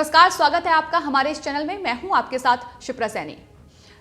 नमस्कार, स्वागत है आपका हमारे इस चैनल में। मैं हूं आपके साथ शिप्रा सैनी।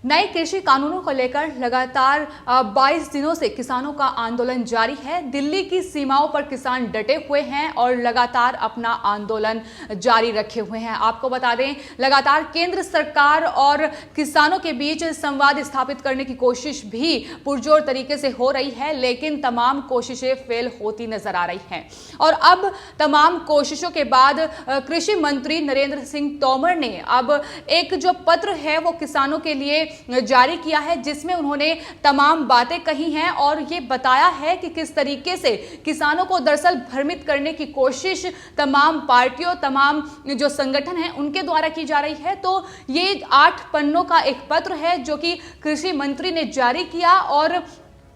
नए कृषि कानूनों को लेकर लगातार 22 दिनों से किसानों का आंदोलन जारी है। दिल्ली की सीमाओं पर किसान डटे हुए हैं और लगातार अपना आंदोलन जारी रखे हुए हैं। आपको बता दें, लगातार केंद्र सरकार और किसानों के बीच संवाद स्थापित करने की कोशिश भी पुरजोर तरीके से हो रही है, लेकिन तमाम कोशिशें फेल होती नजर आ रही हैं। और अब तमाम कोशिशों के बाद कृषि मंत्री नरेंद्र सिंह तोमर ने अब एक जो पत्र है वो किसानों के लिए जारी किया है, जिसमें उन्होंने तमाम बातें कही हैं और ये बताया है कि किस तरीके से किसानों को दरअसल भ्रमित करने की कोशिश तमाम पार्टियों, तमाम जो संगठन हैं उनके द्वारा की जा रही है। तो ये 8 पन्नों का एक पत्र है जो कि कृषि मंत्री ने जारी किया और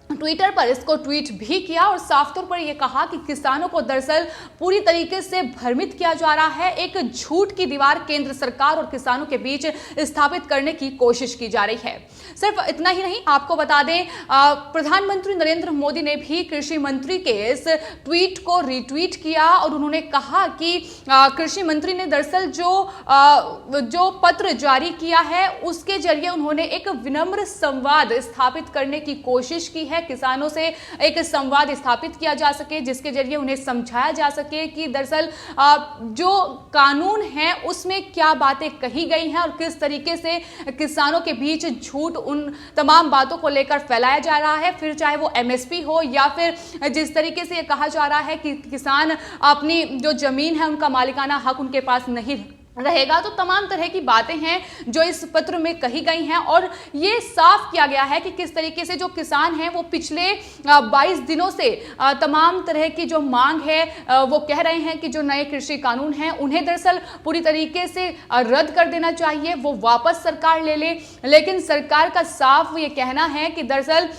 ट्विटर पर इसको ट्वीट भी किया और साफ तौर पर यह कहा कि किसानों को दरअसल पूरी तरीके से भ्रमित किया जा रहा है। एक झूठ की दीवार केंद्र सरकार और किसानों के बीच स्थापित करने की कोशिश की जा रही है। सिर्फ इतना ही नहीं, आपको बता दें, प्रधानमंत्री नरेंद्र मोदी ने भी कृषि मंत्री के इस ट्वीट को रीट्वीट किया और उन्होंने कहा कि कृषि मंत्री ने दरअसल जो पत्र जारी किया है उसके जरिए उन्होंने एक विनम्र संवाद स्थापित करने की कोशिश की है। किसानों से एक संवाद स्थापित किया जा सके जिसके जरिए उन्हें समझाया जा सके कि दरअसल जो कानून है उसमें क्या बातें कही गई हैं और किस तरीके से किसानों के बीच झूठ उन तमाम बातों को लेकर फैलाया जा रहा है, फिर चाहे वो एमएसपी हो या फिर जिस तरीके से ये कहा जा रहा है कि किसान अपनी जो जमीन है उनका मालिकाना हक उनके पास नहीं रहेगा। तो तमाम तरह की बातें हैं जो इस पत्र में कही गई हैं और ये साफ किया गया है कि किस तरीके से जो किसान हैं वो पिछले 22 दिनों से तमाम तरह की जो मांग है वो कह रहे हैं कि जो नए कृषि कानून हैं उन्हें दरअसल पूरी तरीके से रद्द कर देना चाहिए, वो वापस सरकार ले ले। लेकिन सरकार का साफ ये कहना है कि दरअसल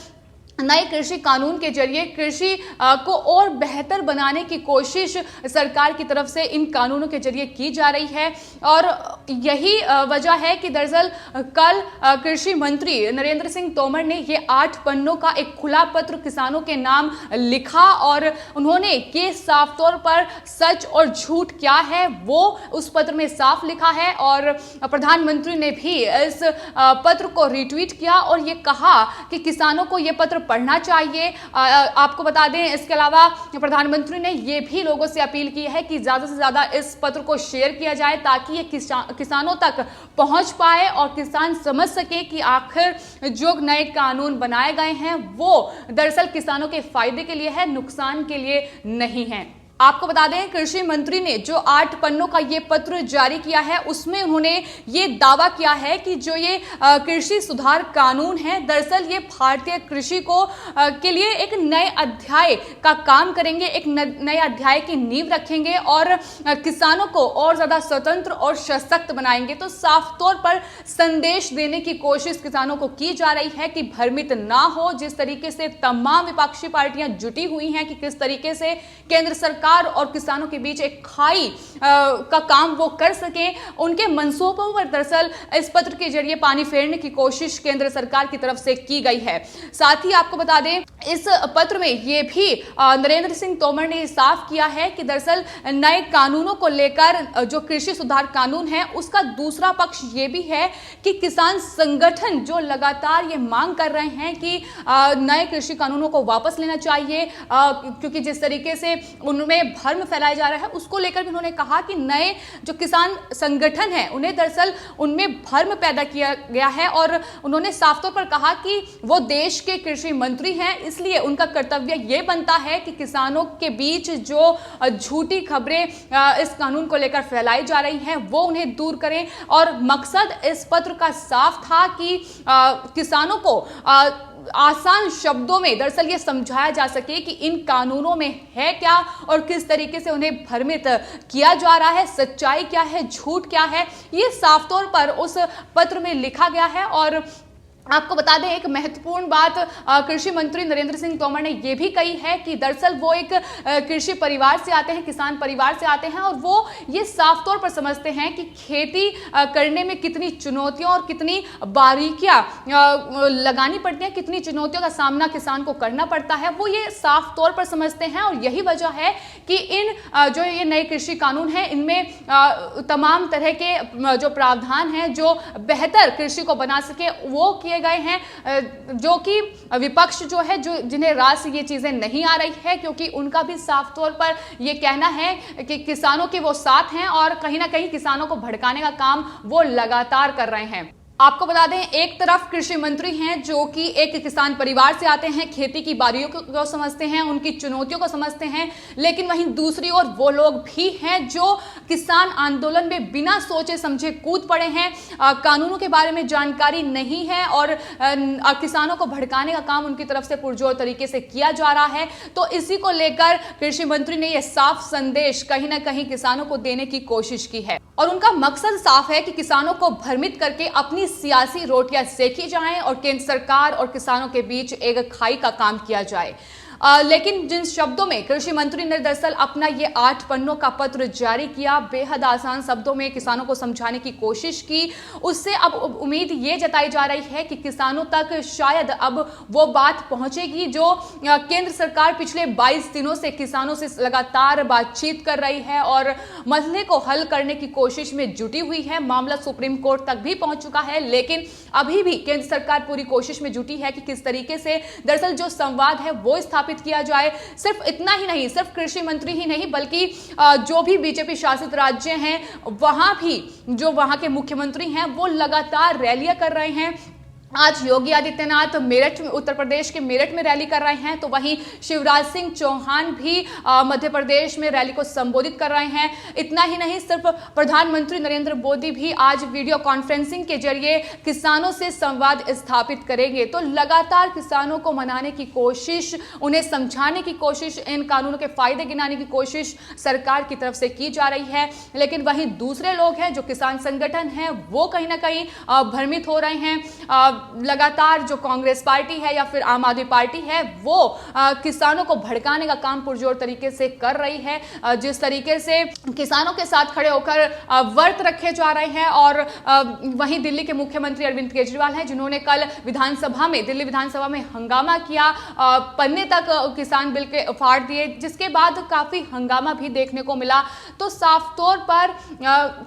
नए कृषि कानून के जरिए कृषि को और बेहतर बनाने की कोशिश सरकार की तरफ से इन कानूनों के जरिए की जा रही है। और यही वजह है कि दरअसल कल कृषि मंत्री नरेंद्र सिंह तोमर ने ये 8 पन्नों का एक खुला पत्र किसानों के नाम लिखा और उन्होंने ये साफ तौर पर सच और झूठ क्या है वो उस पत्र में साफ लिखा है। और प्रधानमंत्री ने भी इस पत्र को रिट्वीट किया और ये कहा कि किसानों को ये पत्र पढ़ना चाहिए। आपको बता दें, इसके अलावा प्रधानमंत्री ने यह भी लोगों से अपील की है कि ज्यादा से ज्यादा इस पत्र को शेयर किया जाए ताकि ये किसानों तक पहुंच पाए और किसान समझ सके कि आखिर जो नए कानून बनाए गए हैं वो दरअसल किसानों के फायदे के लिए है, नुकसान के लिए नहीं है। आपको बता दें, कृषि मंत्री ने जो 8 पन्नों का ये पत्र जारी किया है उसमें उन्होंने ये दावा किया है कि जो ये कृषि सुधार कानून है दरअसल ये भारतीय कृषि को के लिए एक नए अध्याय का काम करेंगे, एक नए अध्याय की नींव रखेंगे और किसानों को और ज्यादा स्वतंत्र और सशक्त बनाएंगे। तो साफ तौर पर संदेश देने की कोशिश किसानों को की जा रही है कि भ्रमित ना हो। जिस तरीके से तमाम विपक्षी पार्टियां जुटी हुई हैं कि किस तरीके से केंद्र सरकार और किसानों के बीच एक खाई का काम वो कर सके, उनके मंसूबों पर दरअसल इस पत्र के जरिए पानी फेरने की कोशिश केंद्र सरकार की तरफ से की गई है। साथ ही आपको बता दें, इस पत्र में ये भी नरेंद्र सिंह तोमर ने साफ किया है कि दरअसल नए कानूनों को लेकर जो कृषि सुधार कानून है उसका दूसरा पक्ष ये भी है कि किसान संगठन जो लगातार ये मांग कर रहे हैं कि नए कृषि कानूनों को वापस लेना चाहिए, क्योंकि जिस तरीके से उनमें भ्रम फैलाया जा रहा है उसको लेकर भी उन्होंने कहा कि नए जो किसान संगठन है उन्हें दरअसल उनमें भ्रम पैदा किया गया है और उन्होंने साफ तौर पर कहा कि वो देश के कृषि मंत्री हैं, इसलिए उनका कर्तव्य ये बनता है कि किसानों के बीच जो झूठी खबरें इस कानून को लेकर फैलाई जा रही हैं वो उन्हें दूर करें। और मकसद इस पत्र का साफ था कि किसानों को आसान शब्दों में दरअसल ये समझाया जा सके कि इन कानूनों में है क्या और किस तरीके से उन्हें भ्रमित किया जा रहा है, सच्चाई क्या है, झूठ क्या है, ये साफ तौर पर उस पत्र में लिखा गया है। और आपको बता दें एक महत्वपूर्ण बात कृषि मंत्री नरेंद्र सिंह तोमर ने यह भी कही है कि दरअसल वो एक कृषि परिवार से आते हैं, किसान परिवार से आते हैं और वो ये साफ तौर पर समझते हैं कि खेती करने में कितनी चुनौतियां और कितनी बारीकियां लगानी पड़ती हैं, कितनी चुनौतियों का सामना किसान को करना पड़ता है, वो ये साफ तौर पर समझते हैं। और यही वजह है कि इन जो ये नए कृषि कानून हैं इनमें तमाम तरह के जो प्रावधान हैं जो बेहतर कृषि को बना सके वो किए गए हैं, जो कि विपक्ष जो है जो जिन्हें राज से ये चीजें नहीं आ रही है, क्योंकि उनका भी साफ तौर पर ये कहना है कि किसानों के वो साथ हैं और कहीं ना कहीं किसानों को भड़काने का काम वो लगातार कर रहे हैं। आपको बता दें एक तरफ कृषि मंत्री हैं जो कि एक किसान परिवार से आते हैं, खेती की बारियों को समझते हैं, उनकी चुनौतियों को समझते हैं, लेकिन वहीं दूसरी ओर वो लोग भी हैं जो किसान आंदोलन में बिना सोचे समझे कूद पड़े हैं, कानूनों के बारे में जानकारी नहीं है और किसानों को भड़काने का काम उनकी तरफ से पुरजोर तरीके से किया जा रहा है। तो इसी को लेकर कृषि मंत्री ने यह साफ संदेश कहीं ना कहीं किसानों को देने की कोशिश की है और उनका मकसद साफ है कि किसानों को भ्रमित करके अपनी सियासी रोटियां सेकी जाएं और केंद्र सरकार और किसानों के बीच एक खाई का काम किया जाए। लेकिन जिन शब्दों में कृषि मंत्री ने दरअसल अपना ये 8 पन्नों का पत्र जारी किया, बेहद आसान शब्दों में किसानों को समझाने की कोशिश की, उससे अब उम्मीद ये जताई जा रही है कि किसानों तक शायद अब वो बात पहुंचेगी जो केंद्र सरकार पिछले 22 दिनों से किसानों से लगातार बातचीत कर रही है और मसले को हल करने की कोशिश में जुटी हुई है। मामला सुप्रीम कोर्ट तक भी पहुंच चुका है, लेकिन अभी भी केंद्र सरकार पूरी कोशिश में जुटी है कि किस तरीके से दरअसल जो संवाद है वो स्थापित किया जाए। सिर्फ इतना ही नहीं, सिर्फ कृषि मंत्री ही नहीं बल्कि जो भी बीजेपी शासित राज्य हैं वहां भी जो वहां के मुख्यमंत्री हैं वो लगातार रैलियां कर रहे हैं। आज योगी आदित्यनाथ मेरठ में, उत्तर प्रदेश के मेरठ में रैली कर रहे हैं, तो वहीं शिवराज सिंह चौहान भी मध्य प्रदेश में रैली को संबोधित कर रहे हैं। इतना ही नहीं, सिर्फ प्रधानमंत्री नरेंद्र मोदी भी आज वीडियो कॉन्फ्रेंसिंग के जरिए किसानों से संवाद स्थापित करेंगे। तो लगातार किसानों को मनाने की कोशिश, उन्हें समझाने की कोशिश, इन कानूनों के फायदे गिनाने की कोशिश सरकार की तरफ से की जा रही है। लेकिन वहीं दूसरे लोग हैं जो किसान संगठन हैं वो कहीं ना कहीं भ्रमित हो रहे हैं। लगातार जो कांग्रेस पार्टी है या फिर आम आदमी पार्टी है वो किसानों को भड़काने का काम पुरजोर तरीके से कर रही है। जिस तरीके से किसानों के साथ खड़े होकर व्रत रखे जा रहे हैं और वहीं दिल्ली के मुख्यमंत्री अरविंद केजरीवाल हैं जिन्होंने कल विधानसभा में, दिल्ली विधानसभा में हंगामा किया, पन्ने तक किसान बिल के फाड़ दिए, जिसके बाद काफी हंगामा भी देखने को मिला। तो साफ तौर पर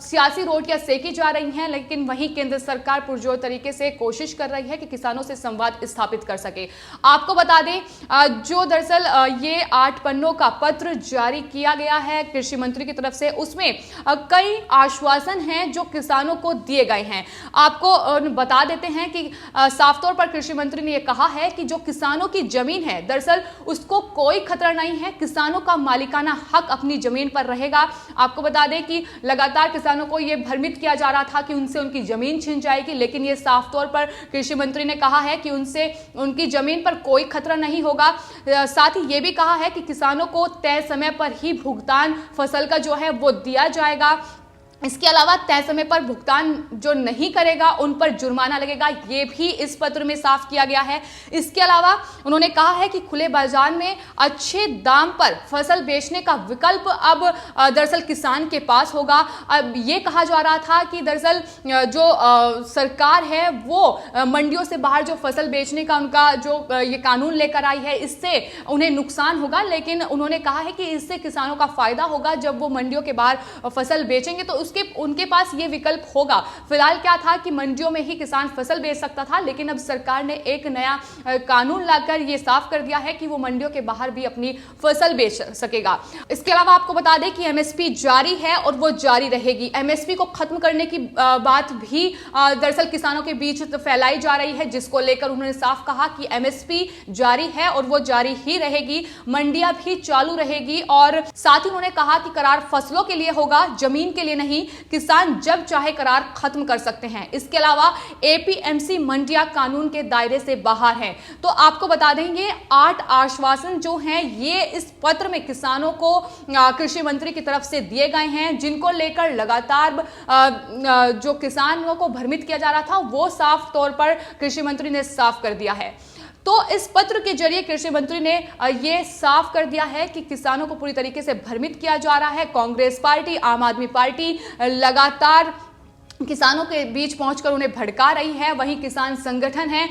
सियासी रोटियां सेकी जा रही हैं, लेकिन वहीं केंद्र सरकार पुरजोर तरीके से कोशिश कर रही है कि किसानों से संवाद स्थापित कर सके। आपको बता दें जो दरअसल ये 8 पन्नों का पत्र जारी किया गया है कृषि मंत्री की तरफ से, उसमें कई आश्वासन हैं जो किसानों को दिए गए हैं। आपको बता देते हैं कि साफ तौर पर कृषि मंत्री ने यह कहा है कि जो किसानों की जमीन है दरअसल उसको कोई खतरा नहीं है, किसानों का मालिकाना हक अपनी जमीन पर रहेगा। आपको बता दें कि लगातार किसानों को यह भ्रमित किया जा रहा था कि उनसे उनकी जमीन छीन जाएगी, लेकिन यह साफ तौर पर कृषि मंत्री ने कहा है कि उनसे उनकी जमीन पर कोई खतरा नहीं होगा। साथ ही यह भी कहा है कि किसानों को तय समय पर ही भुगतान फसल का जो है वो दिया जाएगा। इसके अलावा तय समय पर भुगतान जो नहीं करेगा उन पर जुर्माना लगेगा, ये भी इस पत्र में साफ किया गया है। इसके अलावा उन्होंने कहा है कि खुले बाजार में अच्छे दाम पर फसल बेचने का विकल्प अब दरअसल किसान के पास होगा। अब ये कहा जा रहा था कि दरअसल जो सरकार है वो मंडियों से बाहर जो फसल बेचने का उनका जो ये कानून लेकर आई है इससे उन्हें नुकसान होगा, लेकिन उन्होंने कहा है कि इससे किसानों का फायदा होगा। जब वो मंडियों के बाहर फसल बेचेंगे तो उनके पास ये विकल्प होगा। फिलहाल क्या था कि मंडियों में ही किसान फसल बेच सकता था, लेकिन अब सरकार ने एक नया कानून लाकर ये साफ कर दिया है कि वो मंडियों के बाहर भी अपनी फसल बेच सकेगा। इसके अलावा आपको बता दें कि एमएसपी जारी है और वो जारी रहेगी। एमएसपी को खत्म करने की बात भी दरअसल किसानों के बीच फैलाई जा रही है, जिसको लेकर उन्होंने साफ कहा कि एमएसपी जारी है और वो जारी ही रहेगी, मंडियां भी चालू रहेगी। और साथ ही उन्होंने कहा कि करार फसलों के लिए होगा, जमीन के लिए नहीं। नहीं, किसान जब चाहे करार खत्म कर सकते हैं। इसके अलावा एपीएमसी मंडियां कानून के दायरे से बाहर है। तो आपको बता दें ये 8 आश्वासन जो हैं ये इस पत्र में किसानों को कृषि मंत्री की तरफ से दिए गए हैं, जिनको लेकर लगातार जो किसानों को भ्रमित किया जा रहा था वो साफ तौर पर कृषि मंत्री ने साफ कर दिया है। तो इस पत्र के जरिए कृषि मंत्री ने ये साफ कर दिया है कि किसानों को पूरी तरीके से भ्रमित किया जा रहा है। कांग्रेस पार्टी, आम आदमी पार्टी लगातार किसानों के बीच पहुंचकर उन्हें भड़का रही है। वहीं किसान संगठन है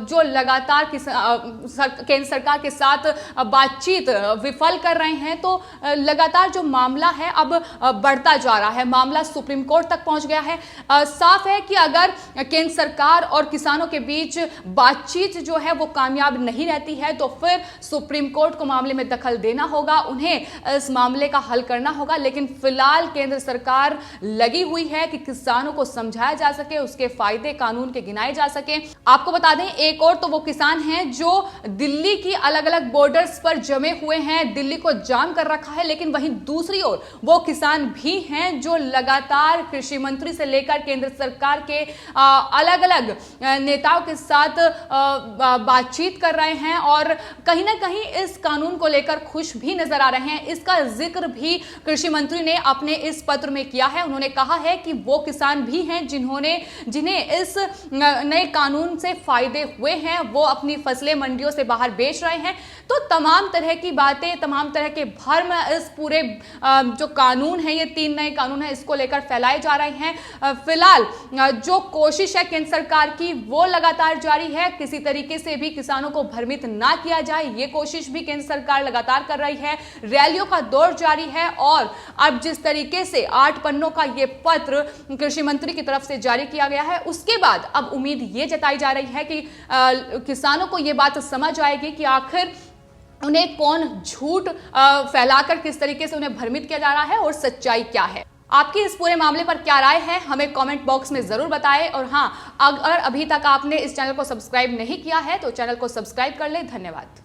जो लगातार केंद्र सरकार के साथ बातचीत विफल कर रहे हैं। तो लगातार जो मामला है अब बढ़ता जा रहा है, मामला सुप्रीम कोर्ट तक पहुंच गया है। साफ है कि अगर केंद्र सरकार और किसानों के बीच बातचीत जो है वो कामयाब नहीं रहती है तो फिर सुप्रीम कोर्ट को मामले में दखल देना होगा, उन्हें इस मामले का हल करना होगा। लेकिन फिलहाल केंद्र सरकार लगी हुई है कि किसानों को समझाया जा सके, उसके फायदे कानून के गिनाए जा सके। आपको बता दें एक और तो वो किसान हैं जो दिल्ली की अलग अलग बॉर्डर्स पर जमे हुए हैं, दिल्ली को जाम कर रखा है। लेकिन वहीं दूसरी ओर वो किसान भी हैं जो लगातार कृषि मंत्री से लेकर केंद्र सरकार के अलग अलग नेताओं के साथ बातचीत कर रहे हैं और कहीं ना कहीं इस कानून को लेकर खुश भी नजर आ रहे हैं। इसका जिक्र भी कृषि मंत्री ने अपने इस पत्र में किया है। उन्होंने कहा है कि वो किसान भी हैं जिन्हें इस नए कानून से फायदे हुए हैं, वो अपनी फसलें मंडियों से बाहर बेच रहे हैं। तो तमाम तरह की बातें, तमाम तरह के भ्रम इस पूरे जो कानून है, ये 3 नए कानून है, इसको लेकर फैलाए जा रहे हैं। फिलहाल जो कोशिश है केंद्र सरकार की वो लगातार जारी है, किसी तरीके से भी किसानों को भ्रमित ना किया जाए, ये कोशिश भी केंद्र सरकार लगातार कर रही है। रैलियों का दौर जारी है और अब जिस तरीके से 8 पन्नों का ये पत्र कृषि मंत्री की तरफ से जारी किया गया है, उसके बाद अब उम्मीद ये जताई जा रही है कि किसानों को ये बात समझ आएगी कि आखिर उन्हें कौन झूठ फैलाकर किस तरीके से उन्हें भ्रमित किया जा रहा है और सच्चाई क्या है। आपकी इस पूरे मामले पर क्या राय है हमें कमेंट बॉक्स में जरूर बताएं। और हाँ, अगर अभी तक आपने इस चैनल को सब्सक्राइब नहीं किया है तो चैनल को सब्सक्राइब कर ले। धन्यवाद।